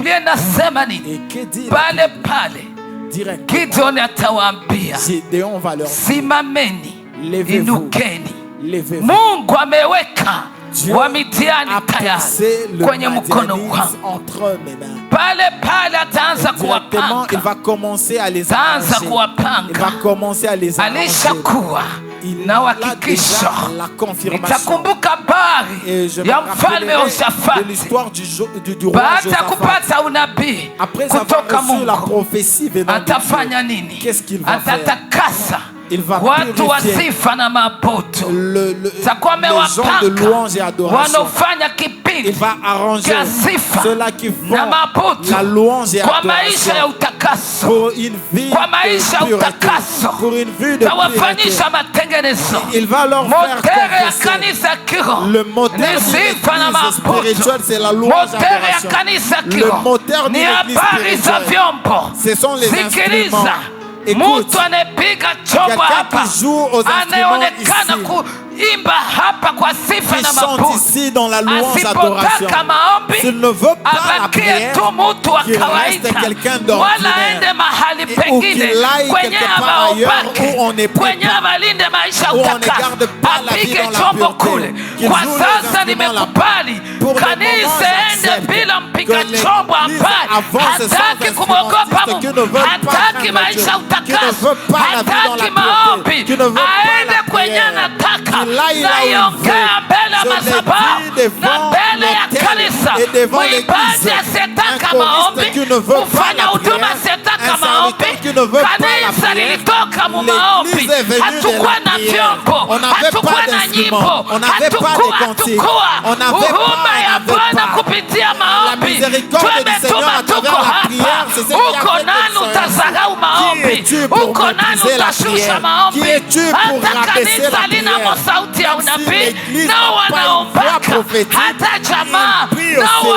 que dit direct, Gédéon va leur dire, levez-vous. Levez-vous. Dieu a placé le Madianisme entre mes mains. Directement, il va commencer à les arranger. Il va commencer à les arranger. Il a déjà la confirmation. Et je me rappellerai de l'histoire du roi Josaphat. Après avoir reçu la prophétie venant de Dieu, qu'est-ce qu'il va faire? Il va purifier les gens de louange et adoration. Il va arranger ceux-là qui font la louange et adoration pour une vie de pureté, pour une vie de pureté. Il va leur faire confesser. Le moteur d'une église spirituelle, c'est la louange et l'adoration. Le moteur d'une église spirituelle, ce sont les instruments. Écoute, quelqu'un qui joue aux instruments ici, qui chante ici dans la louange adoration, s'il ne veut pas la prière, qu'il reste quelqu'un d'ordinaire ou qu'il aille quelque part ailleurs où on est prêt, où on ne garde pas la vie dans la pureté, qu'il joue les instruments là-bas. Pour le moment, j'accepte que l'Église avance sans instrumentiste qui ne veut pas craindre Dieu, qui ne veut pas la vie dans la pureté, qui ne veut pas la prière, qu'il aille là où il veut. Je l'ai dit devant l'autel et devant l'église, un choriste qui ne veut pas la prière, un serviteur qui ne veut pas la prière. L'église est venue de la prière. On n'avait pas d'instrument, on n'avait pas de cantique, on n'avait pas. La miséricorde du Seigneur à travers la prière, c'est ce qui a fait. Qui es-tu pour mépriser la prière? Qui es-tu pour rabaisser la prière? Même si l'église n'a pas une voix prophétique, il prie aussi.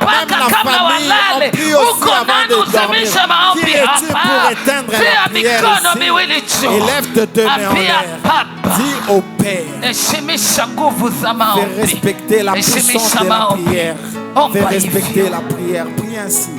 Même la famille, on prie aussi avant de dormir. Qui es-tu pour éteindre la prière ici? Élève tes deux mains en l'air. Dis au Père, fais respecter la puissance de la prière. Fais respecter la prière. Prie ainsi.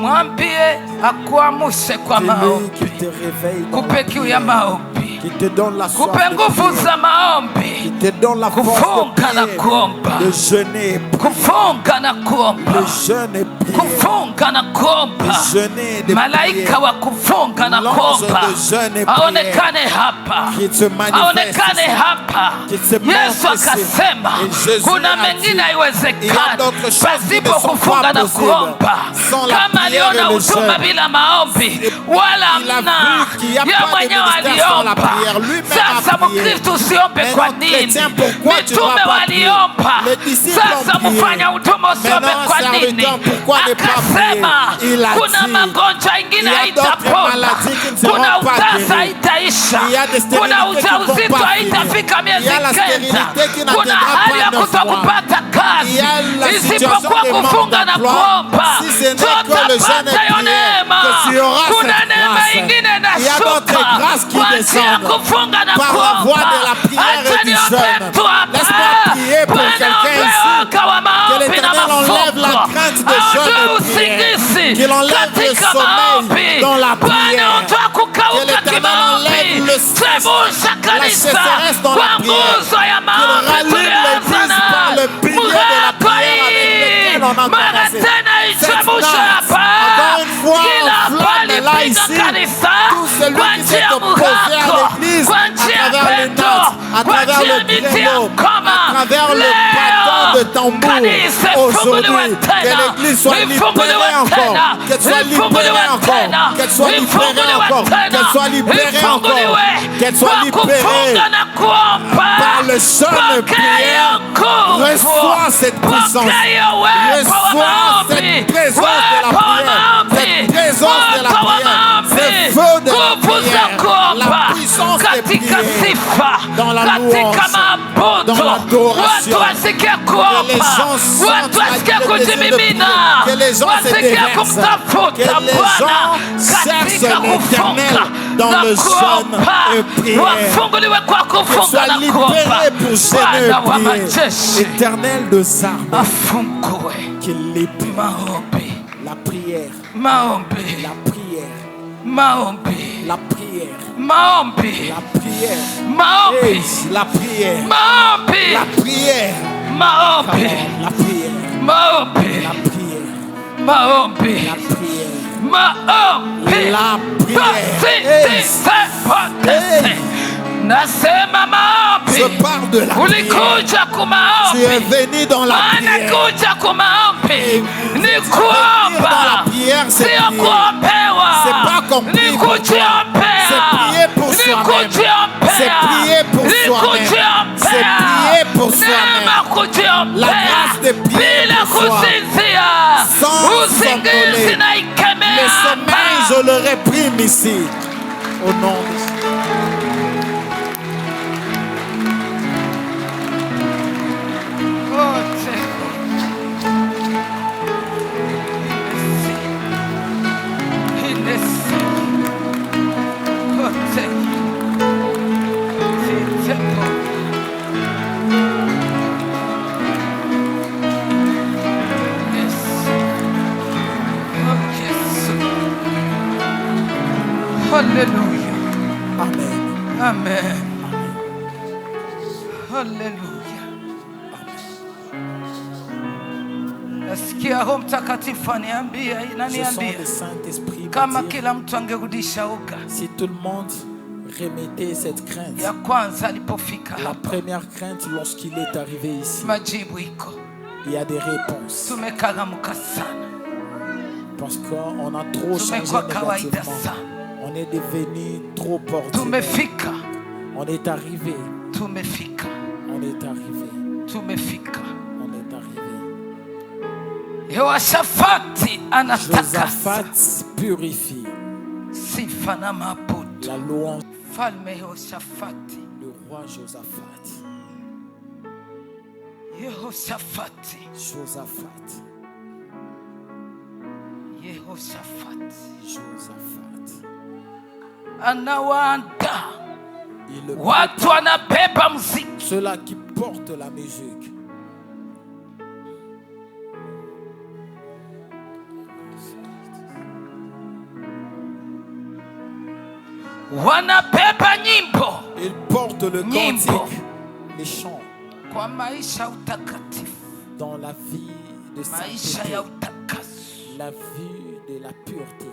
Mwambie akuamshe kwa maombi, Qui te réveille dans kupe la kiu ya prière, maombi, qui te donne la soif kupe de nguvu prière, za maombi, qui te donne la force kufunga na de kuomba, prier, de jeûner et prier, kufunga na kuomba, de jeûne et prier, kufunga kufunga na kuomba, malaika wa kufunga na kuomba aonekane hapa, aonekane hapa. Yesu akasema kuna mengine haiwezekani pasipo kufunga na kuomba. Kama aliona huduma bila maombi wala mna, ya mwenyewe aliomba. Sasa Mkristo usiombe kwa nini? Mitume waliomba, sasa mfanya huduma usiombe kwa nini? Akasema kuna magonjwa ingine haitapona, kuna utasa haitaisha, kuna ujauzito haitafika miezi kenda, kuna hali ya kutokupata kazi isipokuwa kufunga na kuomba. Tutapata hiyo neema. Kuna neema ingine inashuka kwa njia ya kufunga na kuomba. Acha niombe mtu hapa. Bwana ondoa wa maombi na mafungo, aondoe usingizi katika maombi. Bwana ondoa kukauka kimaombi. Sembusha kanisa kwa nguzo ya maombi tulianza na murako hii. Mara tena ichembusha hapa. Kila pali pinga kanisa kwa njia murako, kwa njia pendo, kwa njia miti ya mkoma. Leo kanisa ifunguliwe tena, ifunguliwe tena, ifunguliwe tena, ifunguliwe tena, ifunguliwe kwa kufunga na kuomba. Pokea hiyo nguvu, reçois cette puissance, reçois cette présence de la prière, cette présence de la prière, ce feu de la prière, la puissance des prières, dans la louange, dans l'adoration, que les gens sentent la grâce, que les gens se déversent, que les gens cherchent l'Éternel dans le jeûne et prière, qu'ils soient libérés pour jeûner et prier. Éternel de armes, qu'il libère la prière, la prière, la prière, maombi, la prière, maombi, la prière, maombi, la prière, maombi, la prière, maombi, la prière, maombi, la prière, maombi, la prière. Nasema maombi. Je parle de la ulikuja kumaombi. Tu es venu dans la prière. Kuja kumaombi ni kuomba, sio kuombewa. C'est pas compris pour toi. C'est prier pour soi-même. C'est prier pour soi-même. C'est prier pour soi-même. La grâce de prier pour soi. Sans s'encoler. Le sommeil, je le réprime ici. Au nom de Jésus. Hallelujah. Amen. Amen. Hallelujah. Nasikia Roho Mtakatifu ananiambia, inaniambia kama kila mtu angerudisha uga. Si tout le monde remettait cette crainte. Ya kwanza alipofika hapa. La première crainte lorsqu'il est arrivé ici. Majibu iko. Il y a des réponses. Tumekaramuka sana. Parce qu'on a trop changé négativement. On est devenu trop ordinaire. On est arrivé. Tumefika. On est arrivé. Tumefika. On est arrivé. Yehoshafati anatakasa. Josaphat purifie. Sifa na mabudu. La louange. Falme Yehoshafati. Le roi Josaphat. Yehoshafati. Josaphat. Yehoshafati. Josaphat. Anawanda. Watu wanabeba muziki. Ceux-là qui portent la musique. Wanabeba nyimbo. Ils portent le cantique, les chants. Kwa maisha utakatifu. Dans la vie de sainteté. Maisha ya utakaso. la vue de la pureté.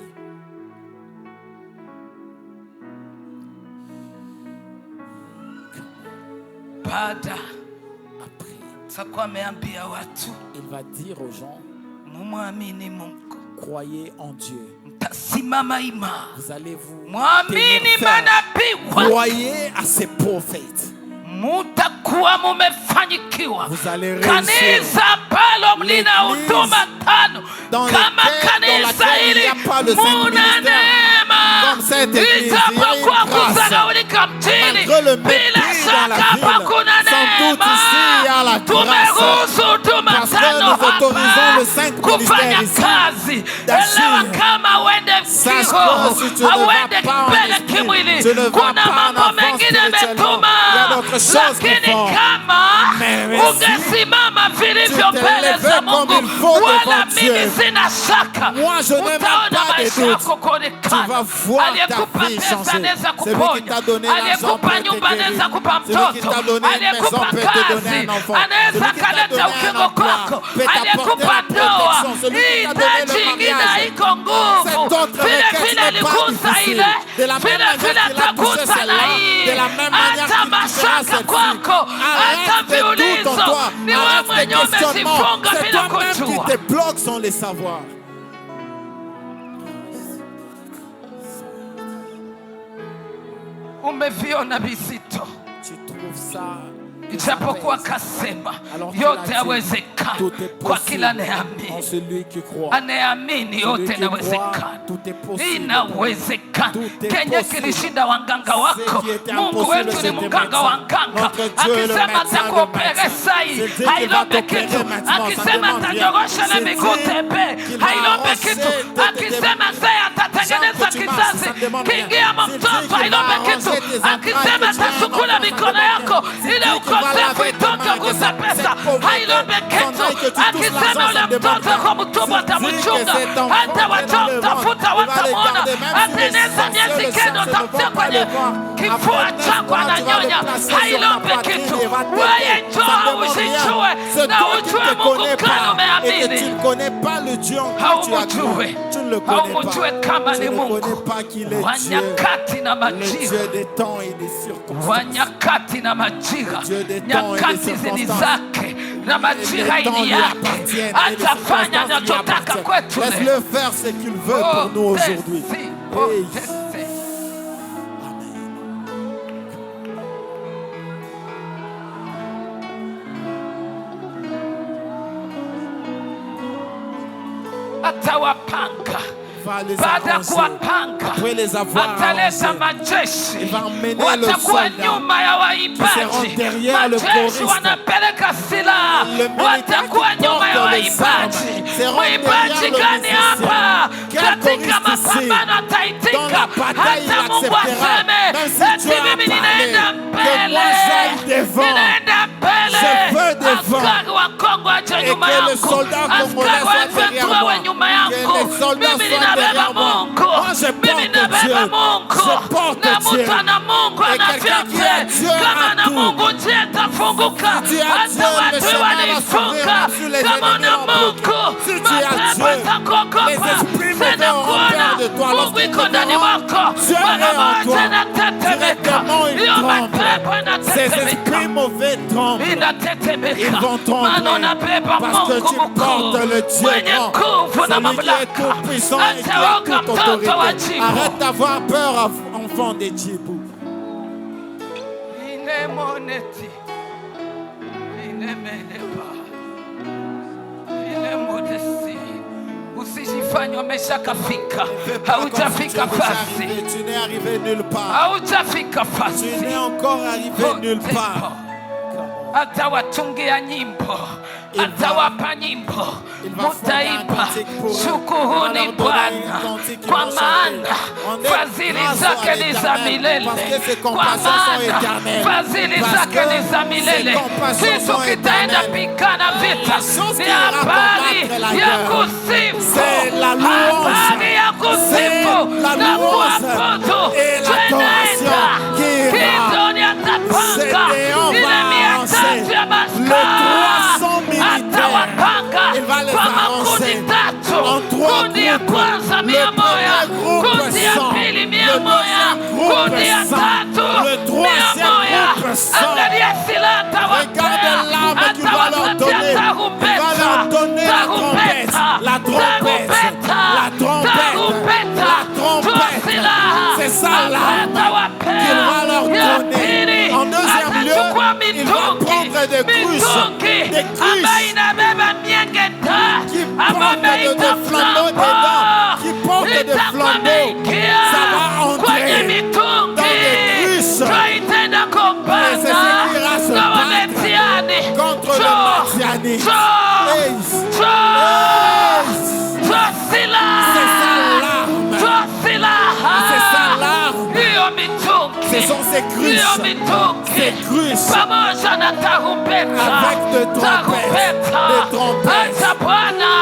Après, il va dire aux gens, croyez en Dieu. Vous allez vous tenir ferme. Croyez à ces prophètes. Vous allez réussir. L'église dans laquelle il n'y a pas le Saint-Ministère, comme cette église, il y a une grâce. Malgré le mépris dans la ville, sans doute ici il y a la grâce. Parce que nous autorisons le Saint-Ministère ici d'agir. Sache que si tu ne vas pas en esprit, tu ne vas pas en avance spirituellement. Il y a d'autres choses qui font. Mais si tu t'es levé comme il faut devant Dieu, moi je n'ai même pas de doute. Tu vas voir ta vie changer. Celui qui t'a donné l'argent peut te guérir. Celui qui t'a donné une maison peut te donner un enfant. Celui qui t'a donné un emploi peut t'apporter la protection. Celui qui t'a donné le mariage. Cette autre requête n'est pas difficile. De la même manière qu'il a touché celle-là, de la même manière qu'il touchera celle-ci. Arrête de doute en toi. Arrête de questionnement. C'est toi-même qui te bloque sans le savoir. Tu trouves ça ijapokuwa kasema yote yawezekana kwa kila anayeamini, yote inawezekana, inawezekana. Kenye kilishinda wanganga wako, Mungu wetu ni mganga wa nganga. Akisema atakuopere sai, hailombe kitu. Akisema atanyorosha na miguu tepe, hailombe kitu. Akisema sai atatengeneza kizazi kiingia mtoto, hailombe kitu. Akisema atasukula mikono yako ile ukosefu itoke kuza pesa, hailombe kitu. Akisema ule mtoto kwa mtumbo atamchunga, hata watamtafuta watamwona. Ateneza miezi kendo tamtia kwenye kifua chako ananyonya, hailombe kitu. Wewe njoo ujichue na ujue Mungu kama umeamini. Haumjue kama ni Mungu wa nyakati na majira, wa nyakati na majira. Nyakati zini zake na majira ini yake. Atafanya anachotaka kwetu. Laisse-le faire ce qu'il veut pour nous aujourd'hui. Atawapanga. Baada ya kuwapanga ataleta majeshi, watakuwa nyuma ya waimbaji. Majeshi wanapeleka silaha, watakuwa nyuma ya waimbaji. Mwimbaji gani hapa katika mapambano ataitika? Hata Mungu aseme eti mimi ninaenda mbele, ninaenda mbele. Askari wa Kongo aje nyuma yangu, askari wa Efetu awe nyuma yangu. Mimi ninabeba Mungu, mimi ninabeba Mungu. Na mtu ana Mungu anavyote. Kama na Mungu njia itafunguka, hata watu walifunga. Kama na Mungu mapepo itakuogopa. Sina kuona Mungu iko ndani mwako, mara moja inatetemeka. Hiyo mapepo inatetemeka, inatetemeka. Maana unabeba Mungu mkuu mwenye nguvu na mamlaka. Ataoga mtoto wa Jibu. Arrête d'avoir peur, enfant de Djibou. Inemoneti, inemeneba, inemodesi. Usijifanye umeshakafika, haujafika fasi. Tu n'es arrivé nulle part. Haujafika fasi. Tu n'es encore arrivé nulle part. Atawatungia nyimbo, atawapa nyimbo, mutaimba shukuruni Bwana, kwa maana fadhili zake ni za milele, kwa maana fadhili zake ni za milele. Sisi tukitaenda pigana vita ni habari ya kusifu, habari ya kusifu na kuabudu. Tunaenda Kidoni atapanga ile 300 ya maskara, atawapanga kwa makundi tatu. kundi ya kwanza 100 moya, kundi ya pili 100 moya, kundi ya tatu 100 moya. Angalia silaha atawapea, atawapatia tarumbeta, la trompette. C'est ça l'arme qu'il va leur donner. En deuxième lieu, il va prendre des cruches qui portent des flambeaux dedans, qui portent des flambeaux. Ça va entrer dans des cruches. Et c'est ce qui ira se battre contre le Madianite. Ce sont ces cruches, avec de trompettes,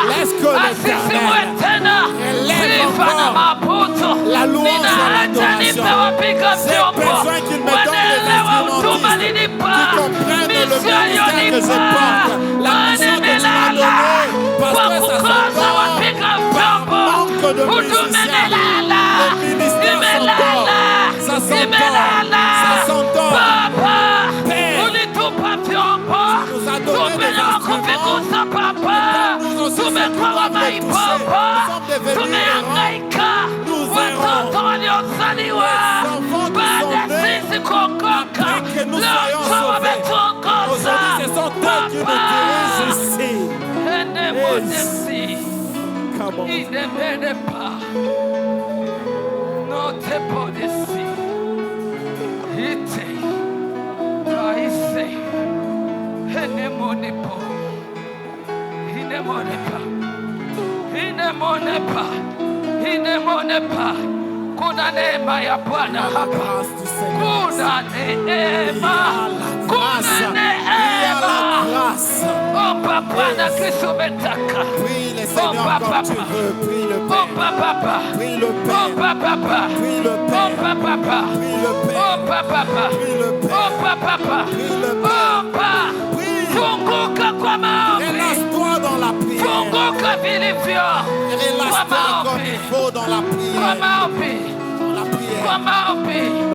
Laisse que l'Éternel élève encore la louange et l'adoration. J'ai besoin qu'il me donne des instrumentistes qui comprennent le ministère que je porte, la mission que tu m'as donnée, parce que ça s'entend par manque de musiciens. Le ministère s'entend. Ça s'entend. Père, tu nous as donné des instruments. Nous aussi, c'est pouvoir les toucher. Nous sommes devenus errants. Nous errons. Les enfants qui sont nés après que nous soyons sauvés. Aujourd'hui, ce sont eux qui nous dirigent ici. Come on. Kuna neema ya Bwana hapa. Kuna neema. Kuna neema. Omba Bwana Kristo umetaka. Omba Baba. Omba Baba. Omba Baba. Omba Baba. Omba Baba. Omba Baba. Omba. Funguka kwa maombi. Relâche-toi dans la prière. Funguka vilivyo. Relâche-toi comme il faut dans la prière. Kwa maombi. Dans la prière. Kwa maombi.